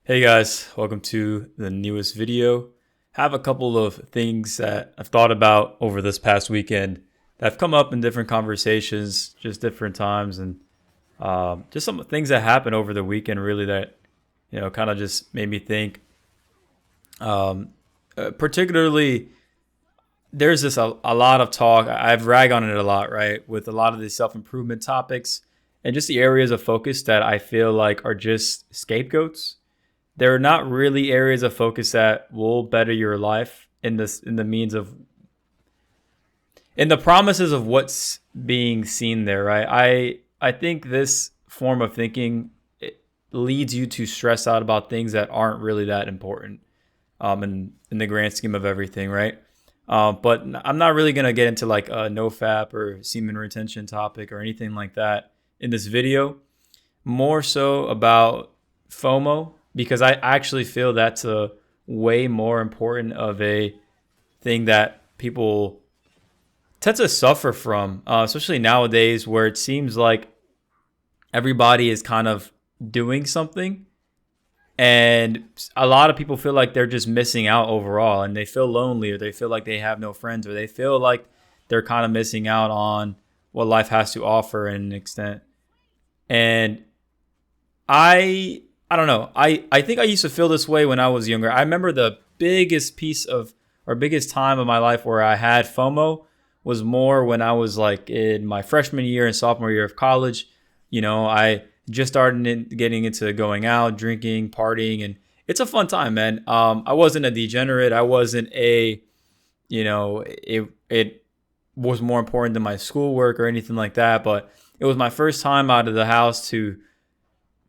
Hey guys, welcome to the newest video. Have a couple of things that I've thought about over this past weekend that have come up in different conversations, just different times, and just some things that happened over the weekend really that kind of just made me think. Um, Particularly, there's a lot of talk. I've rag on it a lot, right, with a lot of these self improvement topics and just the areas of focus that I feel like are just scapegoats. They're not really areas of focus that will better your life in the means of in the promises of what's being seen there, right? I think this form of thinking it leads you to stress out about things that aren't really that important in the grand scheme of everything, right? But I'm not really gonna get into like a nofap or semen retention topic or anything like that in this video. More so about FOMO because I actually feel that's a way more important of a thing that people tend to suffer from, especially nowadays where it seems like everybody is kind of doing something and a lot of people feel like they're just missing out overall and they feel lonely or they feel like they have no friends or they feel like they're kind of missing out on what life has to offer in an extent. And I don't know. I think I used to feel this way when I was younger. I remember the biggest piece of or biggest time of my life where I had FOMO was more when I was like in my freshman year and sophomore year of college. I just started getting into going out, drinking, partying, and it's a fun time, man. I wasn't a degenerate. I wasn't a, it was more important than my schoolwork or anything like that. But it was my first time out of the house to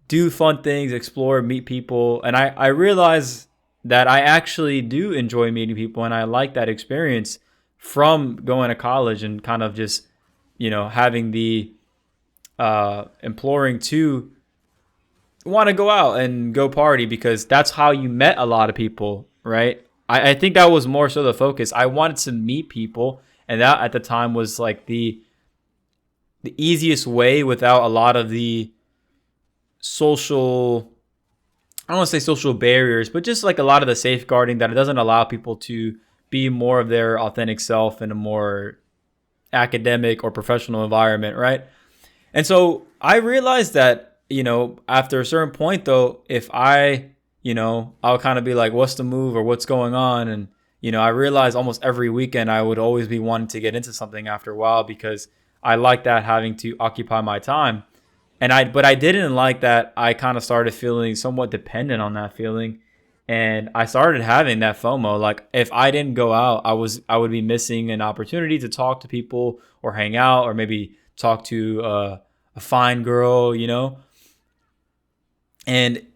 do fun things, explore, meet people. And I realized that I actually do enjoy meeting people and I like that experience from going to college and kind of just, having the imploring to want to go out and go party because that's how you met a lot of people, right? I think that was more so the focus. I wanted to meet people, and that at the time was like the easiest way without a lot of the social, I don't want to say social barriers, but just like a lot of the safeguarding that it doesn't allow people to be more of their authentic self in a more academic or professional environment, right? And so I realized that, after a certain point though, if I'll kind of be like, what's the move or what's going on? And, I realized almost every weekend I would always be wanting to get into something after a while because I like that having to occupy my time. But I didn't like that I kind of started feeling somewhat dependent on that feeling. And I started having that FOMO. Like if I didn't go out, I would be missing an opportunity to talk to people or hang out or maybe talk to a fine girl. And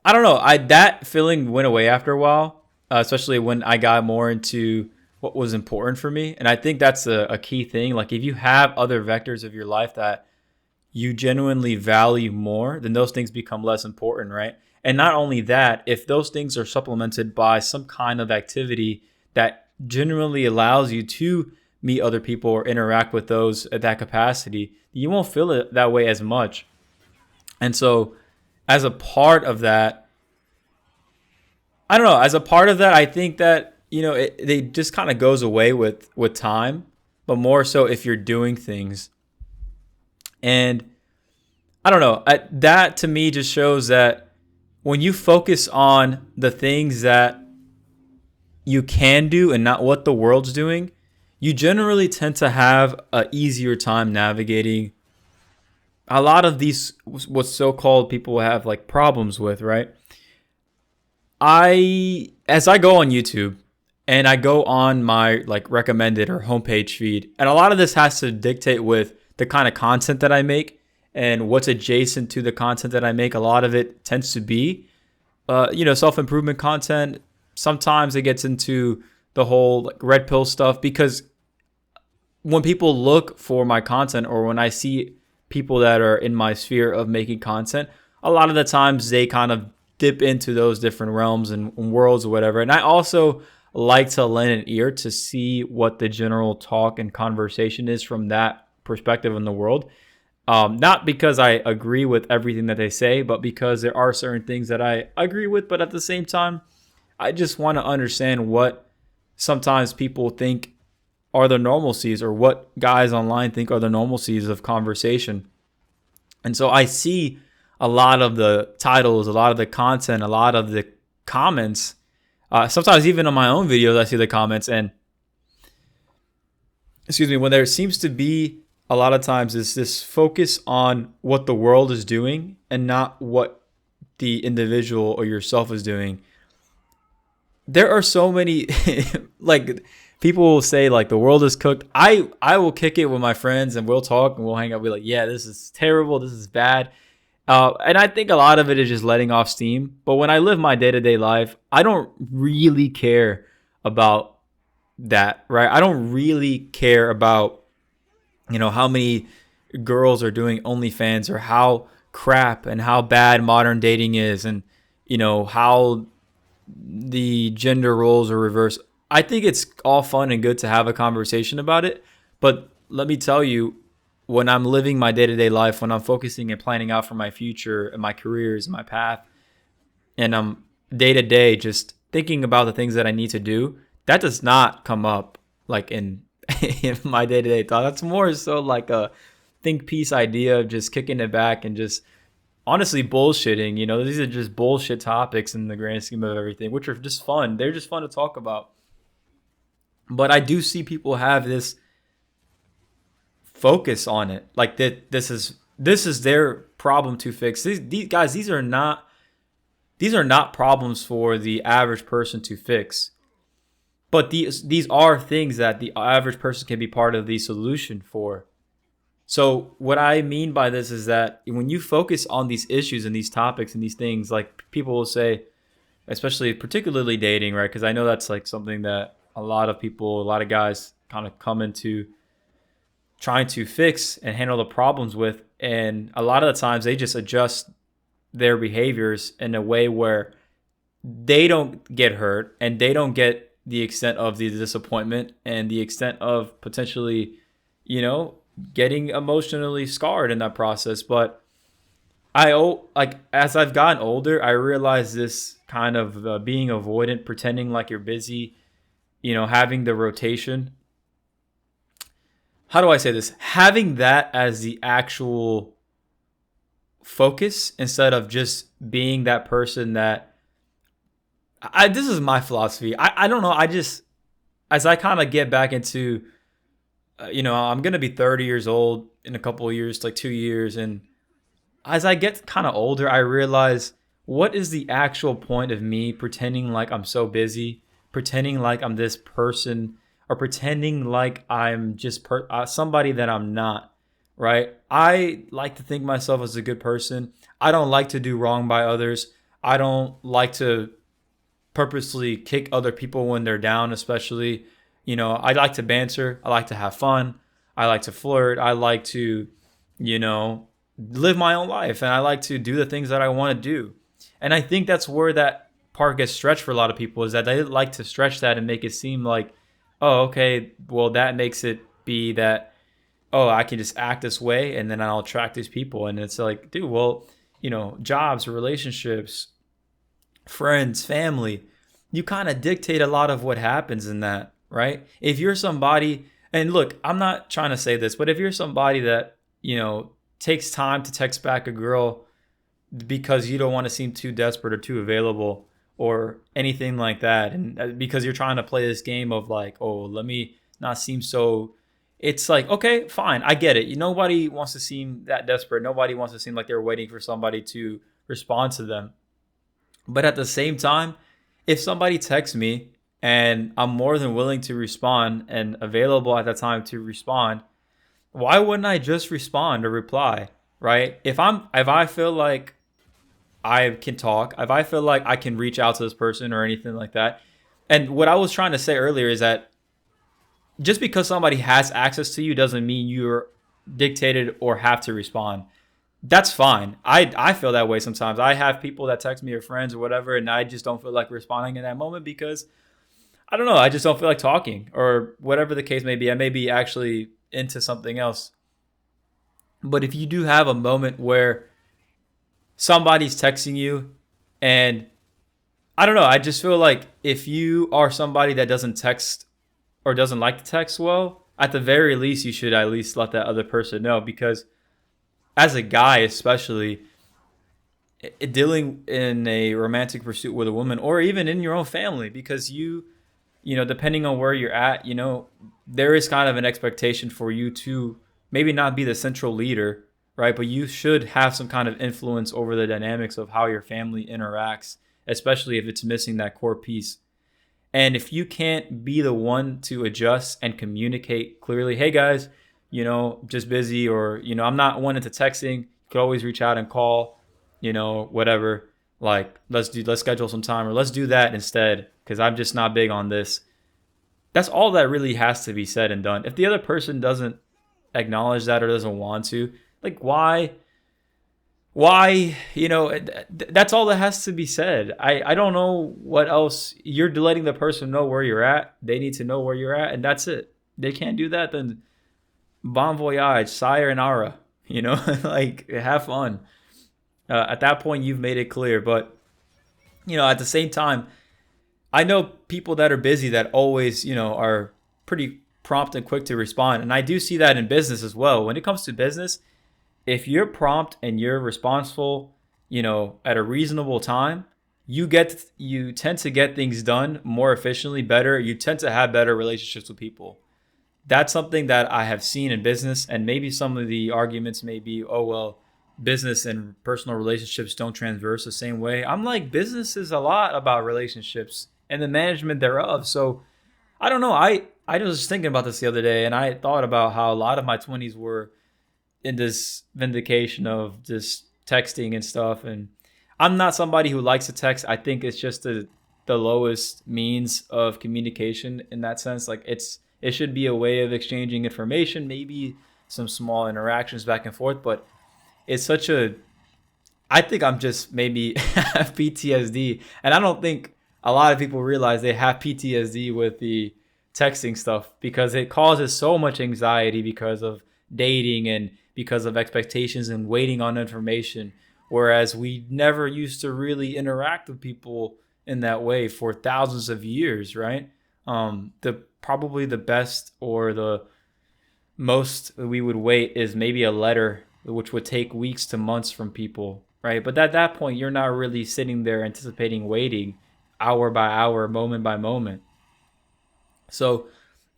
I don't know. That feeling went away after a while, especially when I got more into what was important for me. And I think that's a key thing. Like if you have other vectors of your life that you genuinely value more, then those things become less important, right? And not only that, if those things are supplemented by some kind of activity that genuinely allows you to meet other people or interact with those at that capacity, you won't feel it that way as much. And so, as a part of that, I don't know. As a part of that, I think that it just kind of goes away with time, but more so if you're doing things. And I don't know. That to me just shows that when you focus on the things that you can do and not what the world's doing, you generally tend to have a easier time navigating a lot of these what so-called people have like problems with, right? As I go on YouTube and I go on my like recommended or homepage feed, and a lot of this has to dictate with the kind of content that I make and what's adjacent to the content that I make. A lot of it tends to be, self-improvement content. Sometimes it gets into the whole like red pill stuff because when people look for my content or when I see people that are in my sphere of making content, a lot of the times they kind of dip into those different realms and worlds or whatever. And I also like to lend an ear to see what the general talk and conversation is from that perspective in the world. Not because I agree with everything that they say, but because there are certain things that I agree with. But at the same time, I just want to understand what sometimes people think are the normalcies, or what guys online think are the normalcies of conversation. And so I see a lot of the titles, a lot of the content, a lot of the comments. Sometimes even on my own videos, I see the comments, and excuse me, when there seems to be a lot of times is this focus on what the world is doing and not what the individual or yourself is doing. There are so many like people will say like the world is cooked. I will kick it with my friends and we'll talk and we'll hang out. Be like, yeah, this is terrible. This is bad. And I think a lot of it is just letting off steam. But when I live my day to day life, I don't really care about that, right? I don't really care about, how many girls are doing OnlyFans, or how crap and how bad modern dating is, and, how the gender roles are reversed. I think it's all fun and good to have a conversation about it. But let me tell you, when I'm living my day to day life, when I'm focusing and planning out for my future and my careers and my path, and I'm day to day just thinking about the things that I need to do, that does not come up like in in my day to day thought. That's more so like a think piece idea of just kicking it back and just honestly bullshitting. These are just bullshit topics in the grand scheme of everything, which are just fun. They're just fun to talk about. But I do see people have this focus on it, like that this is their problem to fix. These guys, these are not problems for the average person to fix. But these are things that the average person can be part of the solution for. So what I mean by this is that when you focus on these issues and these topics and these things, like people will say, especially particularly dating, right? Because I know that's like something that a lot of guys kind of come into trying to fix and handle the problems with. And a lot of the times they just adjust their behaviors in a way where they don't get hurt and they don't get the extent of the disappointment and the extent of potentially, getting emotionally scarred in that process. But as I've gotten older, I realize this kind of being avoidant, pretending like you're busy, having the rotation. How do I say this? Having that as the actual focus instead of just being that person that this is my philosophy. I don't know. As I kind of get back into, I'm going to be 30 years old in a couple of years, like 2 years. And as I get kind of older, I realize, what is the actual point of me pretending like I'm so busy, pretending like I'm this person, or pretending like I'm just somebody that I'm not, right? I like to think myself as a good person. I don't like to do wrong by others. I don't like to purposely kick other people when they're down, especially. I like to banter. I like to have fun. I like to flirt. I like to, live my own life. And I like to do the things that I want to do. And I think that's where that part gets stretched for a lot of people, is that they like to stretch that and make it seem like, oh, okay, well, that makes it be that, oh, I can just act this way and then I'll attract these people. And it's like, dude, well, jobs, relationships, friends, family, you kind of dictate a lot of what happens in that, right? If you're somebody, and look, I'm not trying to say this, but if you're somebody that, takes time to text back a girl because you don't want to seem too desperate or too available or anything like that, and because you're trying to play this game of like, oh, let me not seem so, it's like, okay, fine, I get it. Nobody wants to seem that desperate. Nobody wants to seem like they're waiting for somebody to respond to them. But at the same time, if somebody texts me and I'm more than willing to respond and available at that time to respond, why wouldn't I just respond or reply, right? If I feel like I can talk, if I feel like I can reach out to this person or anything like that. And what I was trying to say earlier is that just because somebody has access to you doesn't mean you're dictated or have to respond. That's fine. I feel that way sometimes. I have people that text me or friends or whatever, and I just don't feel like responding in that moment because I don't know. I just don't feel like talking or whatever the case may be. I may be actually into something else. But if you do have a moment where somebody's texting you, and I don't know, I just feel like if you are somebody that doesn't text or doesn't like to text well, at the very least, you should at least let that other person know. Because as a guy, especially, dealing in a romantic pursuit with a woman, or even in your own family, because depending on where you're at, there is kind of an expectation for you to maybe not be the central leader, right? But you should have some kind of influence over the dynamics of how your family interacts, especially if it's missing that core piece. And if you can't be the one to adjust and communicate clearly, hey guys, just busy, or, I'm not one into texting, you could always reach out and call, whatever. Like, let's schedule some time, or let's do that instead, because I'm just not big on this. That's all that really has to be said and done. If the other person doesn't acknowledge that or doesn't want to, like, why, that's all that has to be said. I don't know what else. You're letting the person know where you're at. They need to know where you're at, and that's it. They can't do that, then bon voyage, sayonara, like, have fun. At that point, you've made it clear. But, at the same time, I know people that are busy that always, are pretty prompt and quick to respond. And I do see that in business as well. When it comes to business, if you're prompt and you're responsible, at a reasonable time, you tend to get things done more efficiently, better. You tend to have better relationships with people. That's something that I have seen in business. And maybe some of the arguments may be, oh, well, business and personal relationships don't transverse the same way. I'm like, business is a lot about relationships and the management thereof. So I don't know. I was just thinking about this the other day, and I thought about how a lot of my 20s were in this vindication of just texting and stuff. And I'm not somebody who likes to text. I think it's just the lowest means of communication in that sense. Like, it should be a way of exchanging information, maybe some small interactions back and forth, but it's I think I'm just maybe have PTSD, and I don't think a lot of people realize they have PTSD with the texting stuff, because it causes so much anxiety because of dating and because of expectations and waiting on information. Whereas we never used to really interact with people in that way for thousands of years, right? Probably the best or the most we would wait is maybe a letter, which would take weeks to months from people, right? But at that point, you're not really sitting there anticipating waiting hour by hour, moment by moment. So,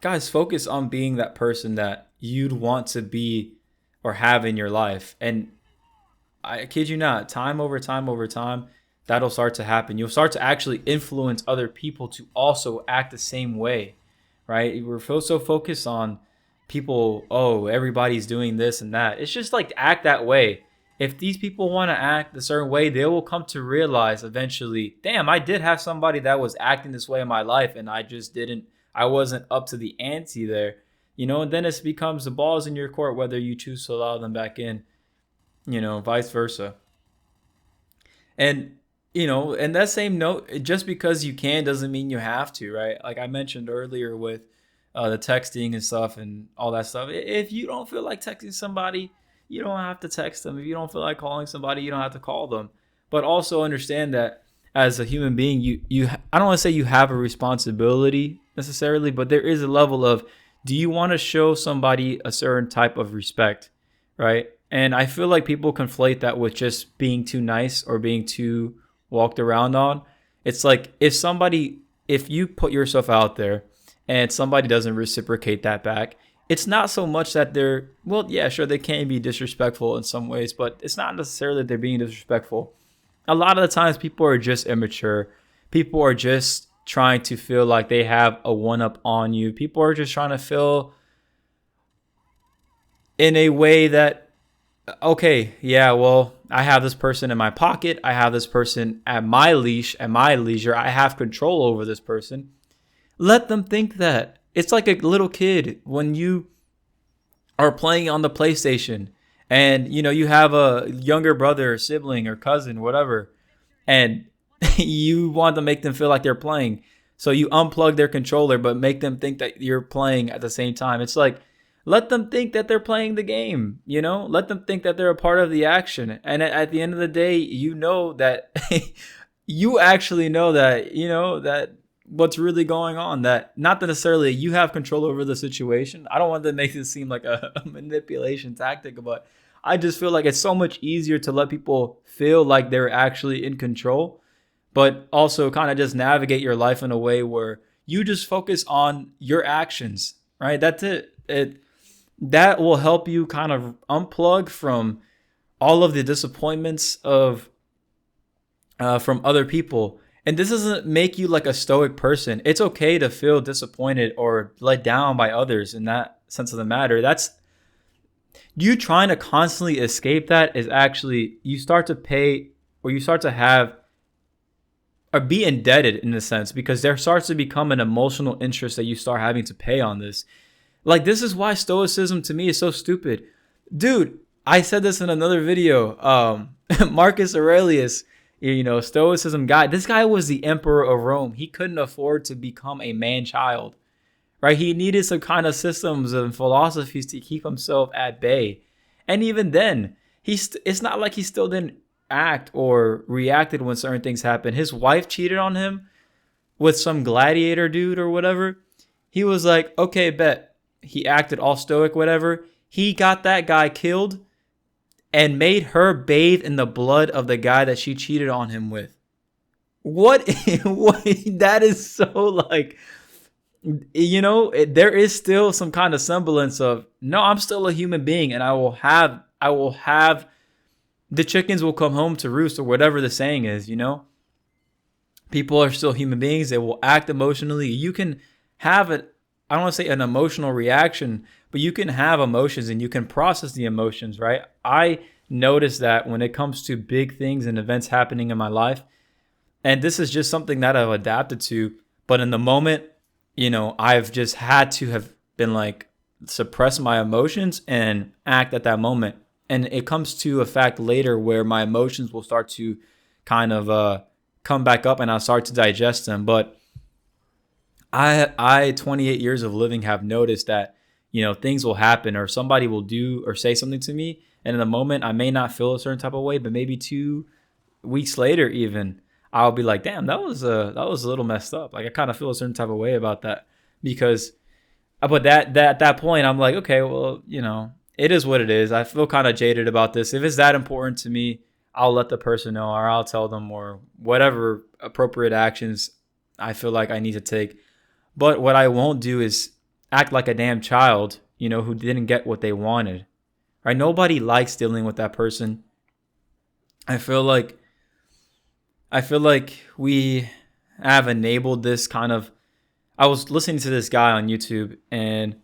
guys, focus on being that person that you'd want to be or have in your life. And I kid you not, time over time, that'll start to happen. You'll start to actually influence other people to also act the same way, right? We're so focused on people, oh, everybody's doing this and that. It's just like, act that way. If these people want to act a certain way, they will come to realize eventually, damn, I did have somebody that was acting this way in my life, and I wasn't up to the ante there. And then it becomes the ball's in your court whether you choose to allow them back in, vice versa. And, and that same note, just because you can doesn't mean you have to, right? Like I mentioned earlier with the texting and stuff and all that stuff. If you don't feel like texting somebody, you don't have to text them. If you don't feel like calling somebody, you don't have to call them. But also understand that as a human being, I don't want to say you have a responsibility necessarily, but there is a level of, do you want to show somebody a certain type of respect, right? And I feel like people conflate that with just being too nice or being too walked around on. It's like, if you put yourself out there and somebody doesn't reciprocate that back, it's not so much that they can be disrespectful in some ways, but it's not necessarily that they're being disrespectful. A lot of the times people are just immature. People are just trying to feel like they have a one-up on you. People are just trying to feel in a way that, okay, yeah, well, I have this person in my pocket. I have this person at my leash, at my leisure. I have control over this person. Let them think that. It's like a little kid when you are playing on the PlayStation and, you have a younger brother or sibling or cousin, whatever, and you want to make them feel like they're playing. So you unplug their controller, but make them think that you're playing at the same time. It's like, let them think that they're playing the game, let them think that they're a part of the action. And at the end of the day, that you actually know that what's really going on, that not that necessarily you have control over the situation. I don't want to make this seem like a manipulation tactic, but I just feel like it's so much easier to let people feel like they're actually in control, but also kind of just navigate your life in a way where you just focus on your actions, right? That's it. That will help you kind of unplug from all of the disappointments of from other people. And this doesn't make you like a stoic person. It's okay to feel disappointed or let down by others in that sense of the matter. That's you trying to constantly escape that is actually you start to pay or you start to have or be indebted in a sense, because there starts to become an emotional interest that you start having to pay on this. Like, this is why stoicism to me is so stupid. Dude, I said this in another video. Marcus Aurelius, stoicism guy. This guy was the emperor of Rome. He couldn't afford to become a man-child, right? He needed some kind of systems and philosophies to keep himself at bay. And even then, it's not like he still didn't act or reacted when certain things happened. His wife cheated on him with some gladiator dude or whatever. He was like, okay, bet. He acted all stoic, whatever. He got that guy killed and made her bathe in the blood of the guy that she cheated on him with. What? That is so like, there is still some kind of semblance of, no, I'm still a human being, and I will have, the chickens will come home to roost, or whatever the saying is, People are still human beings. They will act emotionally. You can have I don't want to say an emotional reaction, but you can have emotions and you can process the emotions, right? I notice that when it comes to big things and events happening in my life, and this is just something that I've adapted to, but in the moment, I've just had to have been like, suppress my emotions and act at that moment. And it comes to a fact later where my emotions will start to kind of come back up and I'll start to digest them. But I 28 years of living have noticed that, things will happen or somebody will do or say something to me. And in the moment, I may not feel a certain type of way, but maybe 2 weeks later, even I'll be like, damn, that was a little messed up. Like, I kind of feel a certain type of way about that but at that point, I'm like, okay, well, it is what it is. I feel kind of jaded about this. If it's that important to me, I'll let the person know, or I'll tell them, or whatever appropriate actions I feel like I need to take. But what I won't do is act like a damn child, who didn't get what they wanted. Right? Nobody likes dealing with that person. I feel like we have enabled this kind of. I was listening to this guy on YouTube, and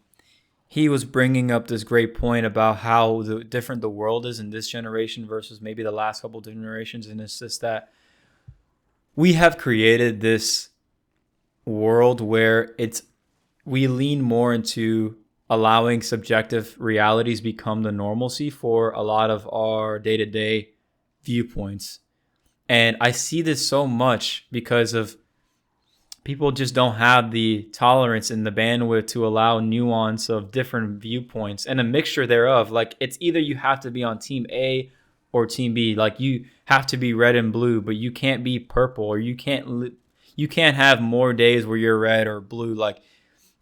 he was bringing up this great point about how different the world is in this generation versus maybe the last couple of generations. And it's just that we have created this world where we lean more into allowing subjective realities become the normalcy for a lot of our day-to-day viewpoints. And I see this so much because of people just don't have the tolerance and the bandwidth to allow nuance of different viewpoints and a mixture thereof. Like, it's either you have to be on team A or team B. Like, you have to be red and blue, but you can't be purple, or you can't have more days where you're red or blue. Like,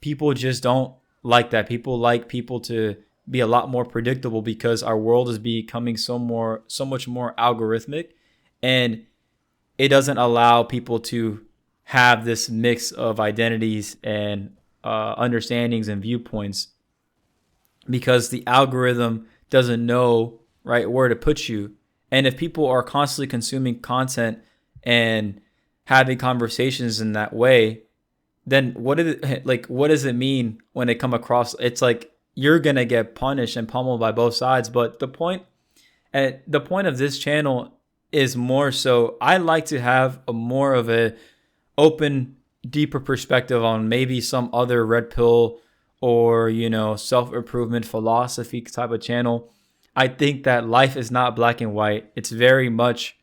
people just don't like that. People like people to be a lot more predictable because our world is becoming so much more algorithmic, and it doesn't allow people to have this mix of identities and understandings and viewpoints, because the algorithm doesn't know right where to put you. And if people are constantly consuming content and having conversations in that way, then what does it mean when they come across? It's like you're gonna get punished and pummeled by both sides. But the point of this channel is more so I like to have a more of a open, deeper perspective on maybe some other red pill or self-improvement philosophy type of channel. I think that life is not black and white. It's very much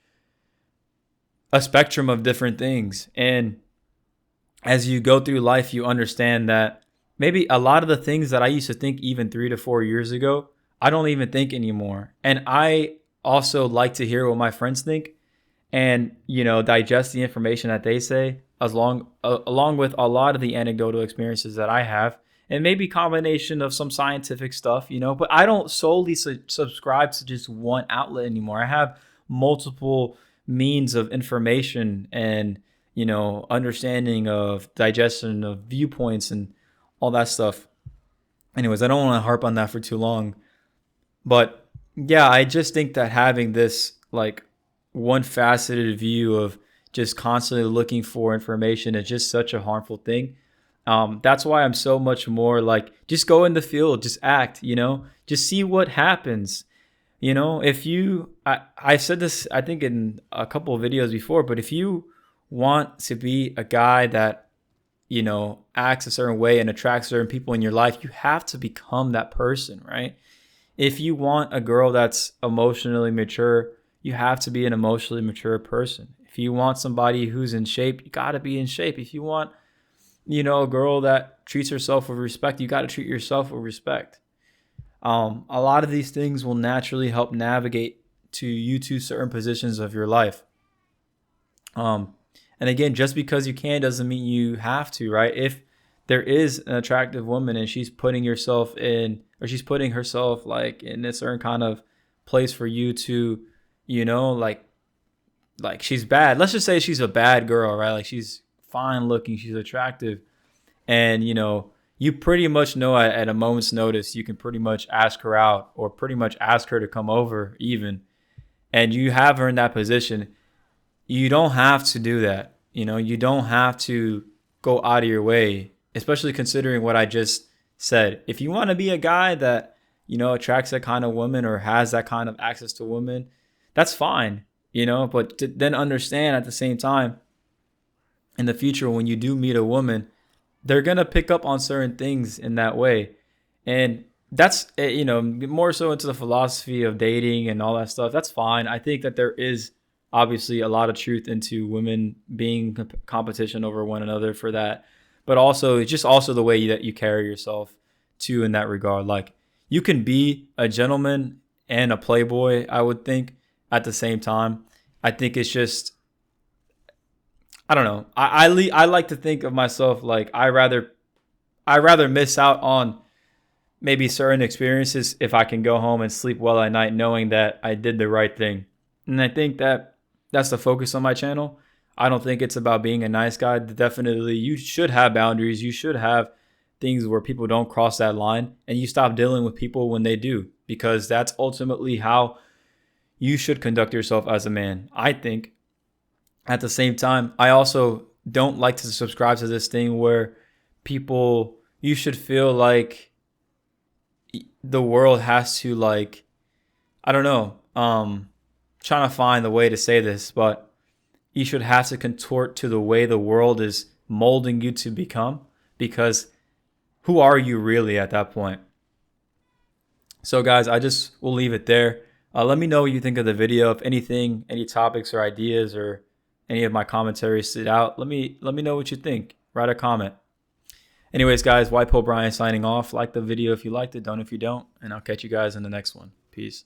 a spectrum of different things. And as you go through life, you understand that maybe a lot of the things that I used to think even 3 to 4 years ago, I don't even think anymore. And I also like to hear what my friends think and, digest the information that they say along with a lot of the anecdotal experiences that I have, and maybe combination of some scientific stuff, but I don't solely subscribe to just one outlet anymore. I have multiple means of information and, understanding of digestion of viewpoints and all that stuff. Anyways, I don't want to harp on that for too long, but yeah, I just think that having this like one faceted view of just constantly looking for information is just such a harmful thing. That's why I'm so much more like, just go in the field, just act, just see what happens. If I said this, I think in a couple of videos before, but if you want to be a guy that, acts a certain way and attracts certain people in your life, you have to become that person, right? If you want a girl that's emotionally mature, you have to be an emotionally mature person. If you want somebody who's in shape, you got to be in shape. If you want, a girl that treats herself with respect, you got to treat yourself with respect. A lot of these things will naturally help navigate to you to certain positions of your life. And again, just because you can doesn't mean you have to, right? If there is an attractive woman and she's putting herself like in a certain kind of place for you to, like she's bad. Let's just say she's a bad girl, right? Like she's fine looking, she's attractive. And, you pretty much know at a moment's notice, you can pretty much ask her out or pretty much ask her to come over even. And you have her in that position. You don't have to do that. You don't have to go out of your way, especially considering what I just said. If you want to be a guy that, attracts that kind of woman or has that kind of access to women, that's fine, but to then understand at the same time, in the future, when you do meet a woman, they're going to pick up on certain things in that way. And that's, more so into the philosophy of dating and all that stuff. That's fine. I think that there is obviously a lot of truth into women being competition over one another for that. But also, it's just also the way that you carry yourself too in that regard. Like, you can be a gentleman and a playboy, I would think, at the same time. I think it's just, I don't know. I like to think of myself like I rather miss out on maybe certain experiences if I can go home and sleep well at night knowing that I did the right thing. And I think that that's the focus on my channel. I don't think it's about being a nice guy. Definitely, you should have boundaries. You should have things where people don't cross that line, and you stop dealing with people when they do, because that's ultimately how you should conduct yourself as a man, I think. At the same time, I also don't like to subscribe to this thing where you should feel like the world has to, like, I don't know, trying to find the way to say this, but you should have to contort to the way the world is molding you to become, because who are you really at that point? So guys, I just will leave it there. Let me know what you think of the video. If anything, any topics or ideas or any of my commentaries stood out, let me know what you think. Write a comment. Anyways, guys, White Poe Brian signing off. Like the video if you liked it, don't if you don't, and I'll catch you guys in the next one. Peace.